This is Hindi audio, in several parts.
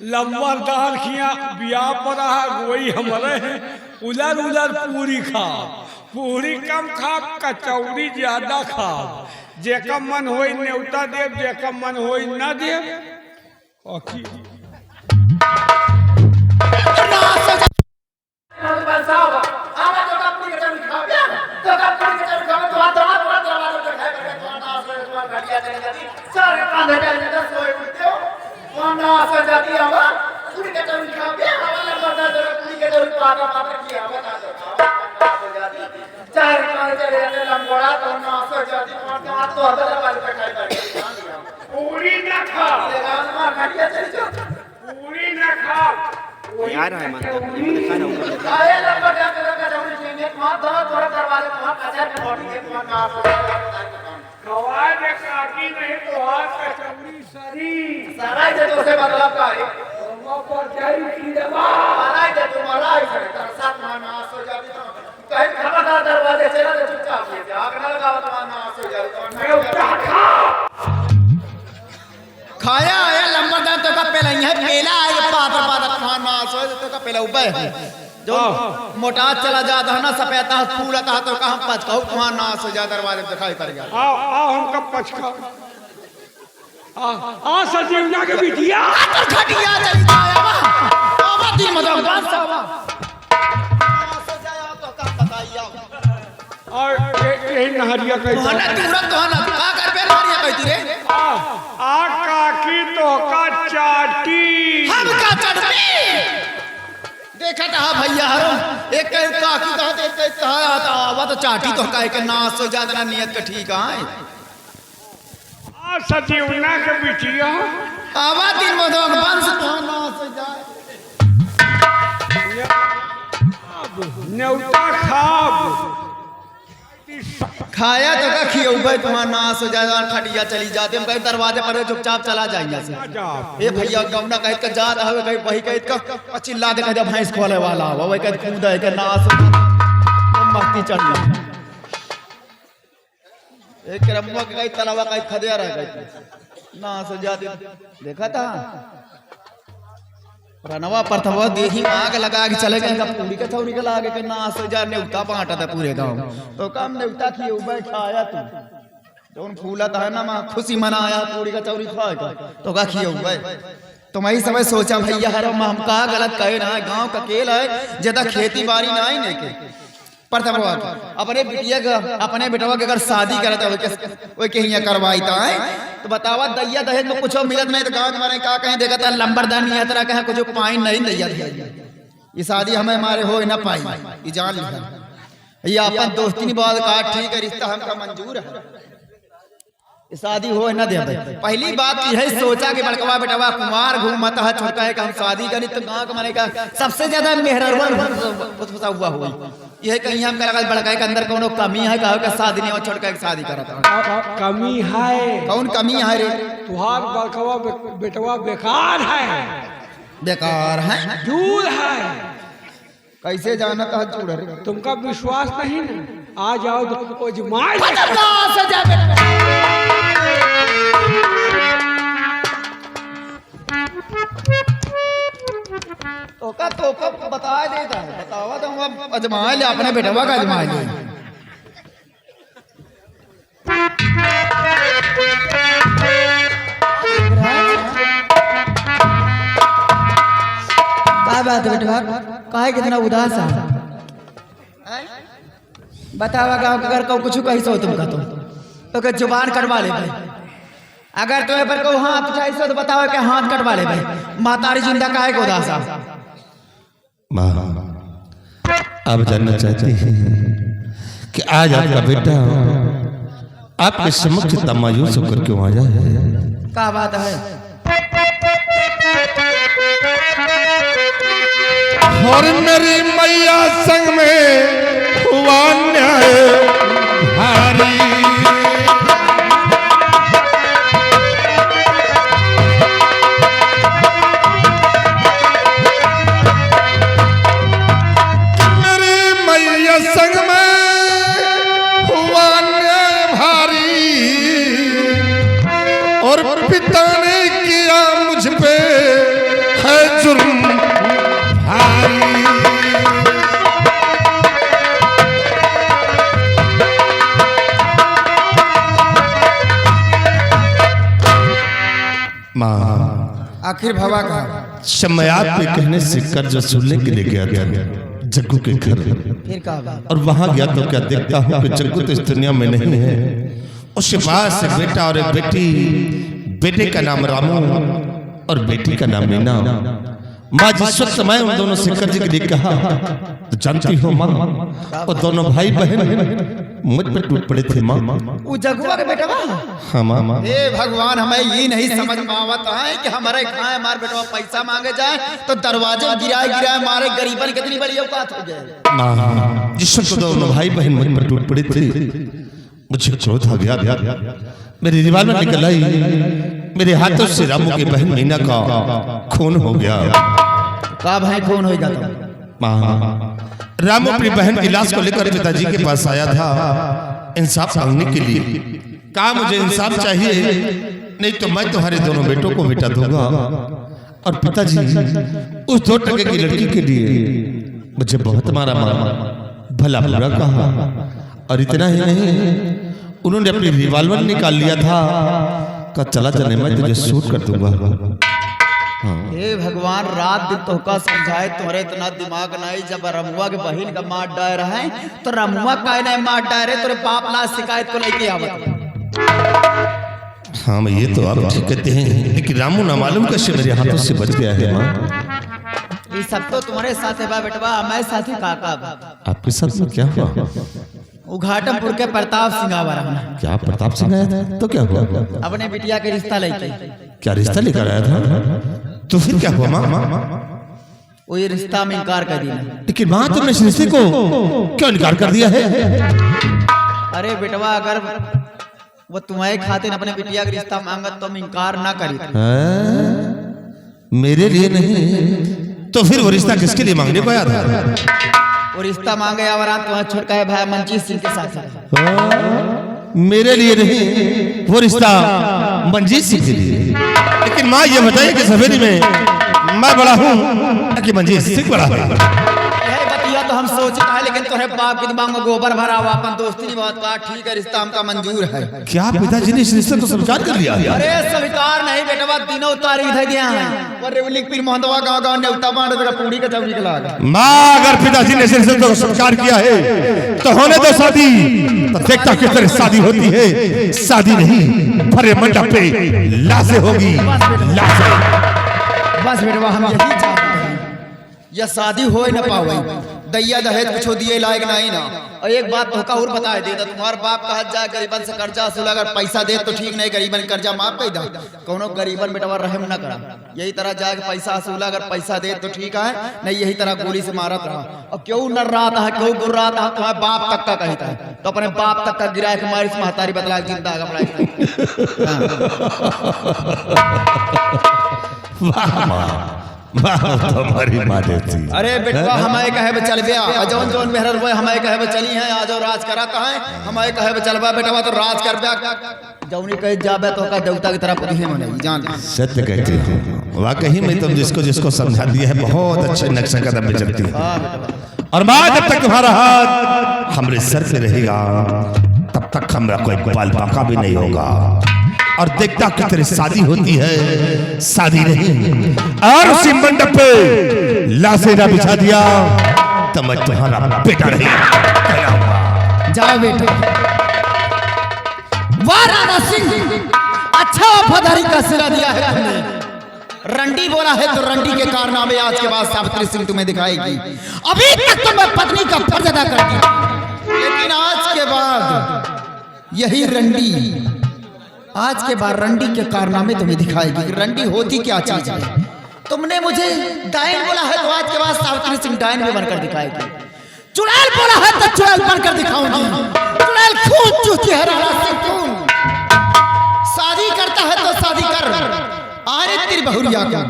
लंबरदार खिया बिया पर वही हमारे उलर उलर पूरी खा, पूरी कम खा, कचौड़ी ज्यादा खा। जेका मन होई न्योता देव, जेका मन होई न देव। पूरी न खा, पूरी न खा, यार है मन दिखा रहा हूं खवाए में काटी नहीं तो हाथ कचौड़ी सरी सराय दे तो से मतलब का है पर जाई की दवा सराय दे तो मारा है तेरा साथ माना सो जाती तो कहीं खबरदार दरवाजे से ना चुपचाप ले जा आग ना लगा तो माना सो जाती तो मैं उठा खा खाया आया लंबरदार तो का पहला यह पेला आया पातर पातर खाना सो तो का पहला उबे जो मोटा चला जाता है ना सफेद फूला था तो कहां पच कहू खाना सो जा दरवाजे पे दिखाई पड़ गया। आओ आओ हम कब पछका आ सजीवना के बिटिया तो खटिया चली जाया बा आवा दिन मतलब बात सावा सो जाया तो का बताइया और यही नहरिया कहती मोहना तुरंत तो ना का कर पे नहरिया कहती रे आ काकी तो का चाटी हम का चढ़ती देखा था भैया हरो एक काकी का एक कहा आता आवा तो चाटी तो का के ना सो ज्यादा नियत का ठीक है आ सजीवना के बिटिया आवा दिन मधोग बंस तो ना सो जाए न्योता खाब खाया तो का खियो भाई तुम्हारा नाश हो जाएगा खटिया चली जाते हम कहीं दरवाजे पर चुपचाप चला जाएंगे से ए भैया गौना कह के जा रहा है कहीं वही कह के चिल्ला दे जब भैंस खोले वाला हो वही कह कूद है के नाश हो मस्ती चढ़ एक रमुआ के कहीं तलावा कहीं खदिया रह गई नाश हो जाते देखा था रनवा पर था वो देखी आग लगा के चले गए पूरी का थौरी के लागे के नाश हो जा नेवता बांटा था पूरे गांव तो काम नेवता की उबे खाया तू जोन फूला था ना मां खुशी मनाया पूरी का चौरी खाएगा तो का खियो उबे तो मैं समय सोचा भैया हर हम का गलत कहे ना गांव का केल है ज्यादा खेती बाड़ी ना ही नहीं के प्रथम अपने बिटिया का अपने बेटवा के अगर शादी करता है वो के हिया करवाई था तो बतावा दैया दहेज में कुछ मिलत नहीं तो गांव के मारे का कहीं देखा था लंबरदार नहीं तरह कहे कुछ पाई नहीं दैया ये शादी हमें हमारे हो ना पाई ये जान लिखा ये अपन दोस्ती नहीं बात का ठीक है रिश्ता हमका मंजूर है शादी हो ना दे पहली बात यही सोचा कि बड़कवा बेटवा कुमार घूमता है छोटा है कि हम शादी करी तो गांव के माने का सबसे ज्यादा मेहरबान हुआ हुई यह कहीं हम लगा बड़का के अंदर कोनो कमी है कहो का शादी नहीं और छोटका की शादी करता कमी है कौन कमी है रे तुहार बड़कवा बेटवा बेकार है झूठ है कैसे जाना था झूठ रे तुमका विश्वास नहीं ना आ जाओ तो अजमाए तो बता देता है बतावा तो हम अजमा ले अपने बेटवा का अजमा ले क्या बात है बेटवा काहे कितना उदास है बतावा गांव के घर को कुछ कही सो तुम का तो के जुबान कटवा ले भाई अगर तुम्हें पर को हाथ उठाई सो तो बताओ कि हाथ कटवा ले भाई मातारी जिंदा काहे को उदास है माँ आप जानना चाहती हैं कि आज आपका बेटा आपके समक्ष इतना मायूस होकर क्यों आ जाए क्या बात है और मेरी मैया संग में हुआ न्याय भारी संग में हुआ भारी और पिता ने किया मुझ पे है जुर्म भारी। माँ आखिर भवा का शमयात पे कहने से कर्ज वसूलने के लिए गया था जग्गू के घर, फिर कहा और वहां गया तो क्या देखता हूँ कि जग्गू तो इस दुनिया में नहीं है। उसके पास एक बेटा और एक बेटी, बेटे का नाम रामू और बेटी का नाम मीना। माँ जिस वक्त मैं उन दोनों से कर्ज के लिए कहा तो जानती हो माँ, वो दोनों भाई बहन मुझ पर टूट पड़े थे माँ। वो जगुआ के बेटा बा? हाँ माँ। हे भगवान, हमें ये नहीं समझ में आवत है कि हमारे खाए हमारे बेटा पैसा मांगे जाए तो दरवाजे गिराए मारे गरीबन कितनी बड़ी औकात हो जाए। माँ जिस वक्त दोनों भाई बहन मुझ पर टूट पड़े थे मुझे क्रोध आ गया। मेरी रिवाल्वर निकल आई, मेरे हाथों से रामू की बहन मीना का खून हो गया। का भाई खून हो गया? माँ रामू अपनी बहन की लाश को लेकर पिताजी के पास आया था इंसाफ मांगने के लिए। कहा मुझे इंसाफ चाहिए, नहीं तो मैं तुम्हारे दोनों बेटों को बेटा दूंगा। और पिताजी उस 2 टके की लड़की के लिए मुझे बहुत मारा, भला बुरा कहा। और इतना ही नहीं, उन्होंने अपनी रिवॉल्वर निकाल लिया था, कहा चला चले मैं तुझे शूट कर दूंगा। हे भगवान, रात दिन तो का समझाए तुम्हारे इतना दिमाग नहीं। जब रमुआ के बहन का मार डायर है तो रमुआ का नहीं मार डायर है, तेरे बाप ला शिकायत को लेके आवत। हाँ मैं ये तो आप ठीक कहते हैं, लेकिन रामू ना मालूम कैसे मेरे हाथों से बच गया है माँ। ये सब तो तुम्हारे साथ है बा बेटवा, मैं साथी काका बा। आपके साथ में क्या हुआ? उघाटमपुर के प्रताप सिंह आवा रहा। क्या प्रताप सिंह आया था? तो क्या हुआ? अपने बिटिया के रिश्ता लेके। क्या रिश्ता लेकर आया था? तो फिर क्या हुआ माँ? वो ये रिश्ता में इनकार कर दिया। लेकिन माँ तुमने इस रिश्ते को क्यों इनकार कर दिया है? अरे बेटवा, अगर वो तुम्हारे खातिर अपने बिटिया का रिश्ता मांगत तो हम इनकार ना करी। मेरे लिए नहीं तो फिर वो रिश्ता किसके लिए मांगने को आया था? वो रिश्ता मांगे आवारान तुम्हारा छोटका है भाई मंजीत सिंह के साथ। मेरे लिए नहीं, वो रिश्ता मंजीत सिंह के लिए। लेकिन माँ ये बताइए कि सवेरे में मैं बड़ा हूँ कि मंजीत सिंह बड़ा है? बतिया तो हम सोचते हैं, लेकिन तुम्हारे बाप के दिमाग में गोबर भरा हुआ, अपन दोस्ती नहीं बात का। ठीक है, रिश्ता हमका मंजूर है। क्या पिताजी ने इस रिश्ते को स्वीकार कर लिया? अरे स्वीकार नहीं बेटवा, दिनों तारीख दे दिया है। रेवलिंग मोहनवा गांव नेवता बांट देगा पूरी का चौरी का। माँ अगर पिताजी ने इस रिश्ते को स्वीकार किया है तो होने दो शादी। तो देखता किस तरह शादी होती है। शादी नहीं, भरे मंडप पे लाशें होगी, लाशें। बस बेटवा, हम यही चाहते हैं, यह शादी हो न पावे। दैया दहेज कुछ दिए लायक नहीं ना। और एक बात तो और बताए दे, तुम्हार बाप कहा जाए गरीबन से कर्जा वसूला, अगर पैसा दे तो ठीक नहीं, गरीबन कर्जा माफ कर दे। कोनो गरीबन बेटवा रहम न करा। यही तरह जाके पैसा वसूला, अगर पैसा दे तो ठीक है, नहीं यही तरह गोली से मारत रहा। और क्यों नर रहा था, क्यों गुर रहा था, तुम्हारे बाप तक का कहता है तो अपने बाप तक का गिराए के मारी से महतारी बतला जिंदा हमारी माँ देती। अरे बेटवा, हमारे कहे चल गया जौन जौन मेहर हुए, हमारे कहे चली है आज और राज करा कहा है। हमारे कहे चलवा बेटवा तो राज कर जौनी कहे जाबे तो का देवता की तरफ है मने जान। सत्य कहते हो, वाकई में तुम जिसको जिसको समझा दिया है बहुत अच्छे नक्शे कदम पे चलती है। और माँ जब तक तुम्हारा हाथ हमारे सर पे रहेगा तब तक हमारा कोई बाल बाका भी नहीं होगा। और देखता कि तेरी शादी होती है, शादी नहीं। और उसी मंडप पे लाशें ना बिछा दिया तो मैं तुम्हारा बेटा नहीं। जाओ बेटे। वाह राणा सिंह, अच्छा वफादारी का सिला दिया है तुमने। रंडी बोला है तो रंडी के कारनामे आज के बाद सावित्री सिंह तुम्हें दिखाएगी। अभी तक तो मैं पत्नी का फर्ज अदा करती, लेकिन आज के बाद यही रंडी, आज के बाद रंडी के कारनामे तुम्हें दिखाएगी। रंडी होती क्या चीज है? तुमने मुझे डायन बोला है तो आज के बाद सावित्री सिंह डायन में बनकर दिखाएगी। चुड़ैल बोला है तो चुड़ैल बनकर दिखाऊंगी। चुड़ैल खून चूसती है राणा सिंह खून। शादी करता है तो शादी कर। आरे तेरी बहुरिया का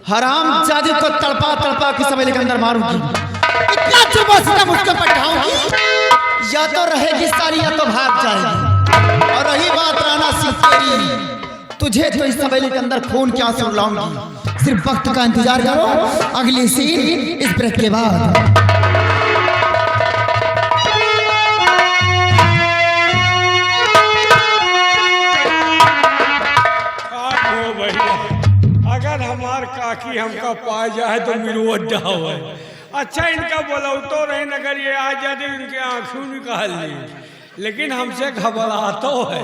हराम जादी को तड़पा तड़पा के समय के अंदर मारूंगी। इतना चुपा सितम उसके पर ढाऊंगी, या तो रहेगी सारी या तो भाग जाएगी। और रही बात राणा सिंह तेरी, तू तुझे तो इस तबेले के अंदर खून क्या सुन लाऊंगी। सिर्फ वक्त का इंतजार करो, अगली सीन इस ब्रेक के बाद। अगर हमार काकी हमका पा जाए तो मिरुवड्डा हो। अच्छा इनका बोला तो रहे अगर ये आ जाते इनके आंखों निकाल ली, लेकिन हमसे घबराता है।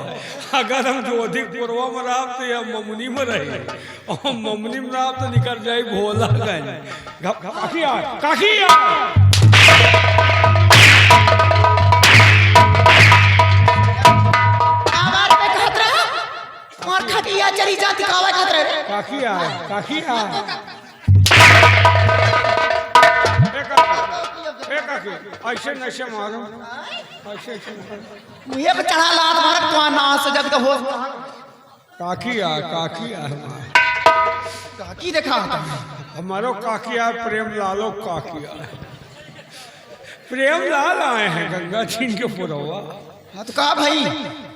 अगर हम जोधिकपुरवा में रहा तो या ममुनी में रहे, और ममुनी में रहा तो निकल जाए भोला गए। काकी आ, काकी आ। चली जाती काकी आ, काकी आ। ऐसे नशे मारो, ऐसे मुझे पे चढ़ा लात मारक तो नास जब का हो। काकी आ, काकी आ। काकी देखा हमारो काकी आ, प्रेम लालो काकी आ। प्रेम लाल आए हैं गंगा चीन के पुरवा। हाँ तो कहा भाई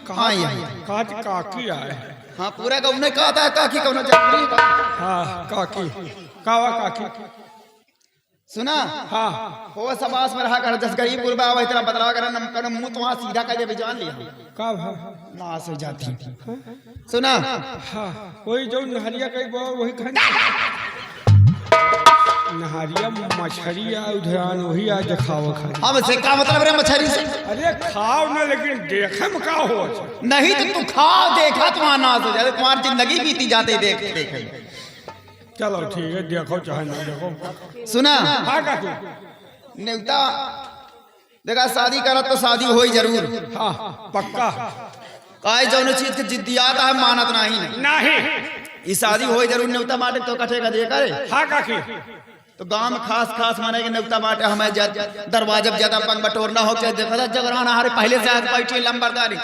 कहाँ काकी आए हैं। हाँ पूरा गाँव ने कहा था काकी कौन जरूरी का। हाँ काकी कावा काकी सुना। हाँ हो समास में रहा कर जस गरीब गुरबा हो इतना बदलाव कर नम कर मुंह तो वहां सीधा कर दे जान लिया का नास हो जाती। सुना हाँ वही जो नहरिया कई बो वही खाने नहरिया मछरिया उधरान वही आज खाओ खा। हमसे का मतलब रे मछली से। अरे खाओ ना लेकिन देखे में का हो। नहीं तो तू खाओ देखा तुम्हारा नास हो जाए, तुम्हारी जिंदगी बीती जाते देख देखे। चलो ठीक है देखो चाहे ना देखो। सुना हाँ काकी नेवता देखा शादी करा तो शादी हो ही जरूर। हाँ पक्का काहे जो चीज के जिद्दियात है मानत नहीं नहीं ये शादी हो ही जरूर। नेवता बाटे तो कटे का दे करे। हाँ काकी तो गांव में खास खास माने के नेवता बाटे हमें दरवाजा ज्यादा पंग बटोर ना हो चाहे देखा जगराना हमारे पहले से आज बैठी लंबरदार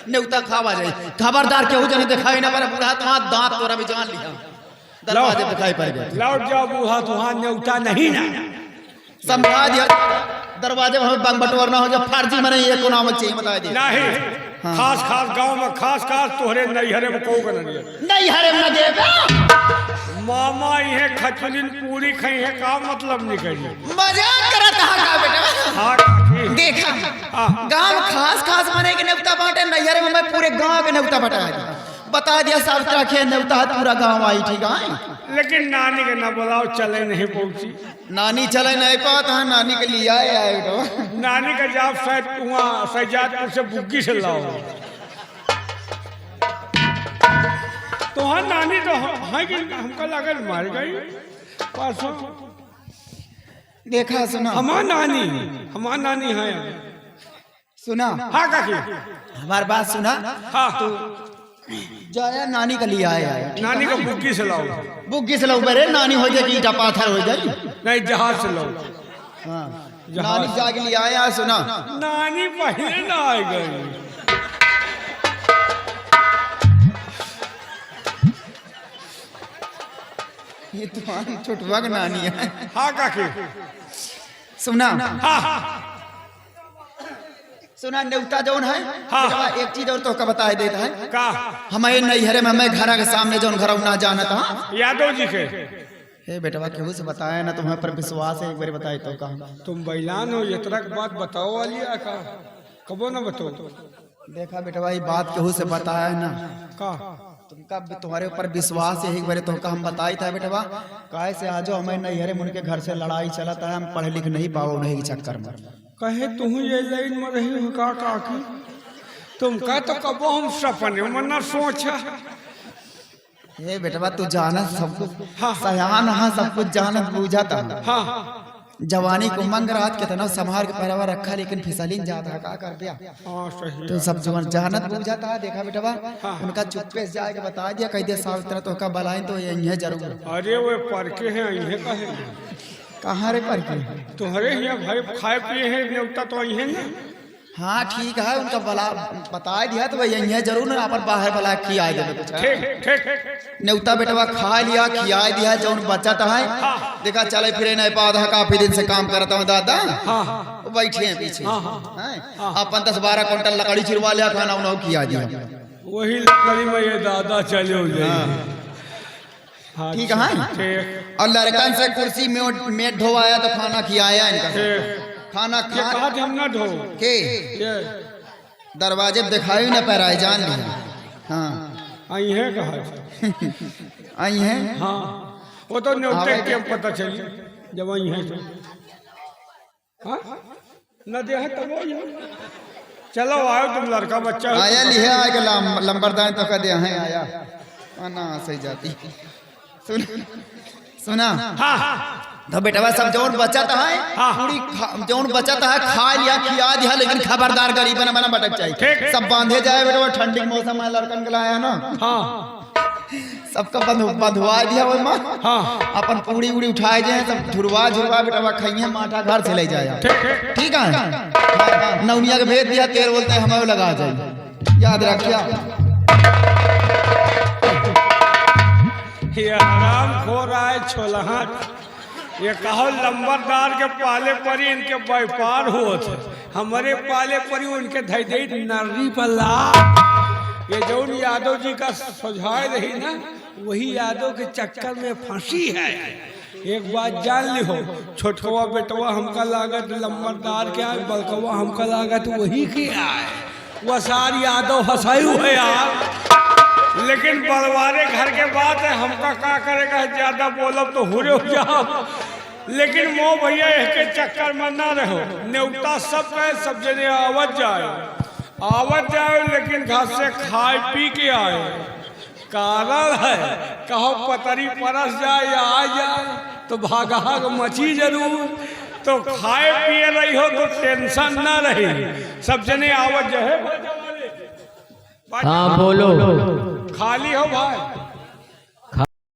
नेवता खावा जाए। खबरदार केहू जने दिखाई ना पड़े पूरा तुम्हारा दांत तोरा भी जान लिया दरवाजे दिखाई पड़ गए। लौट जाओ बूढ़ा तुहां न्योता नहीं ना समझा दिया दरवाजे में बंग बटोर ना हो जब फर्जी मने ये को नाम चाहिए बता दिया। नहीं खास खास गांव में खास खास तोहरे नैहरे में को नहीं हरे में देगा मामा ये खचलिन पूरी खाई है का मतलब निकली मजाक करत हा का बेटा। हाँ काकी देखा गांव खास खास माने के नेवता बांटे नैहरे में मैं पूरे गांव के नेवता बटा बता दिया सब तरह के नेवता पूरा गांव आई ठीक है। लेकिन नानी के ना बुलाओ चले नहीं पहुंची। नानी चले नहीं पाता है नानी के लिए आए तो नानी का जाप शायद वहाँ सजादपुर से बुग्गी से लाओ। तो हाँ नानी तो हाँ कि हमको लगा मार गई परसों। देखा सुना हमार नानी है सुना। हाँ काकी हमारी बात सुना। हाँ तो जाया नानी का लिए आया नानी का बुग्गी से लाओ। बुग्गी से लाओ बरे नानी हो जाए ईटा पाथर हो जाए। नहीं जहाज से लाओ। हाँ नानी जाके लिए आया सुना। नानी पहले ना आ गई। ये तुम्हारी छोटवा की नानी है। हाँ काकी सुना। हाँ सुना नेवता जौन है। हाँ एक चीज और तो का बता देता है का हमारे नैहरे में हमें घर के सामने जौन घर ना जाना था यादव जी के। हे बेटवा केहू से बताया ना तुम्हें पर विश्वास है एक बार बताई तो कहा तुम बैलान हो ये तरह बात बताओ वाली का कबो ना बताओ। देखा बेटवा ये बात केहू से बताया ना का तुमका तुम्हारे ऊपर विश्वास है एक बार तो हम बताई था बेटवा काहे से आज हमें नैहरे में उनके घर से लड़ाई चलता है हम पढ़ लिख नहीं पाओ नहीं चक्कर में कहे तुम ये लाइन में रही हो का काकी तुम का तो कबो हम सपने में न सोचा। ये बेटवा तू जानत सब कुछ। हाँ सयान हाँ सब कुछ जानत बूझाता। हाँ जवानी को मंग रात कितना संभाल के पैरवा रखा लेकिन फिसलिन जाता है का कर दिया। हाँ सही तो सब जवान जानत बूझाता है। देखा बेटवा उनका चुप्पे से जाके बता दिया कह दिया सावित्र तो का बलाई तो यही जरूर। अरे वो परके हैं इन्हें कहे कहाँ रे परके तुम्हारे यहाँ भाई खाए पिए हैं न्योता तो इन्हें ना। हाँ ठीक है उनका बला बता दिया तो यही जरूर ना अपन बाहर बला खिया ठीक न्योता बेटवा खा लिया खिया दिया जो बचत है। देखा चले फिरे नहीं पाता है काफी दिन से काम करता हूँ दादा। बैठे हैं पीछे अपन 10-12 क्विंटल लकड़ी चिरवा लिया खाना उन्होंने किया दिया वही लकड़ी में ये दादा चले हो जाए। हाँ, ठीक है ठीक। और लड़कन से कुर्सी में ढोवाया तो खाना खिलाया इनका खाना ये कहा थे हम ना ढो के ये दरवाजे दिखाई न पैराए जान लिया। हाँ आई है कहा आई है। हाँ वो तो न्योते के पता चली जब आई है तो हाँ न दे है तब वो चलो आओ तुम लड़का बच्चा हो। आया लिहे आएगा लंबरदार तो कह दे हैं आया ना सही जाती सुना। हाँ तो बेटा सब जौन बचत है हाँ। पूरी जौन बचत है खा लिया खिया दिया लेकिन खबरदार गरीब न बना भटक ठीक। चाहिए। सब बांधे जाए बेटा ठंडी के मौसम में लड़कन के लाया ना हाँ सबका बंधुआ दिया वो माँ हाँ अपन पूरी उड़ी उठाए जाए सब झुरवा बेटा खाइए माठा घर से ले जाए। ठीक है नौनिया के भेज दिया तेल बोलते हैं हमें लगा जाए याद रखिया। ये आराम खो रहा है छोलहा। ये कहो लंबरदार के पाले परी इनके व्यापार हुआ थे हमारे पाले परी उनके धई धई नर्री पल्ला। ये जौन यादव जी का सुझाव रही ना वही यादव के चक्कर में फंसी है। एक बात जान ली हो छोटवा बेटवा हमका लागत लंबरदार के आए बड़कवा हमका लागत वही के आए वह सारी यादव हंसाई हुए यार। लेकिन बड़वारे घर के बात है हमका क्या करेगा ज्यादा बोलब तो हुरे हो जाओ। लेकिन मो भैया के चक्कर में ना रहो न्योता सब है सब जने आवत जाए लेकिन घर से खाए पी के आए। कारण है कहो पतरी परस जाए या आ जाए तो भागा मची जरूर। तो खाए पिए रही हो तो टेंशन ना रही सब जने आवत जाए। हाँ बोलो। खाली हो भाई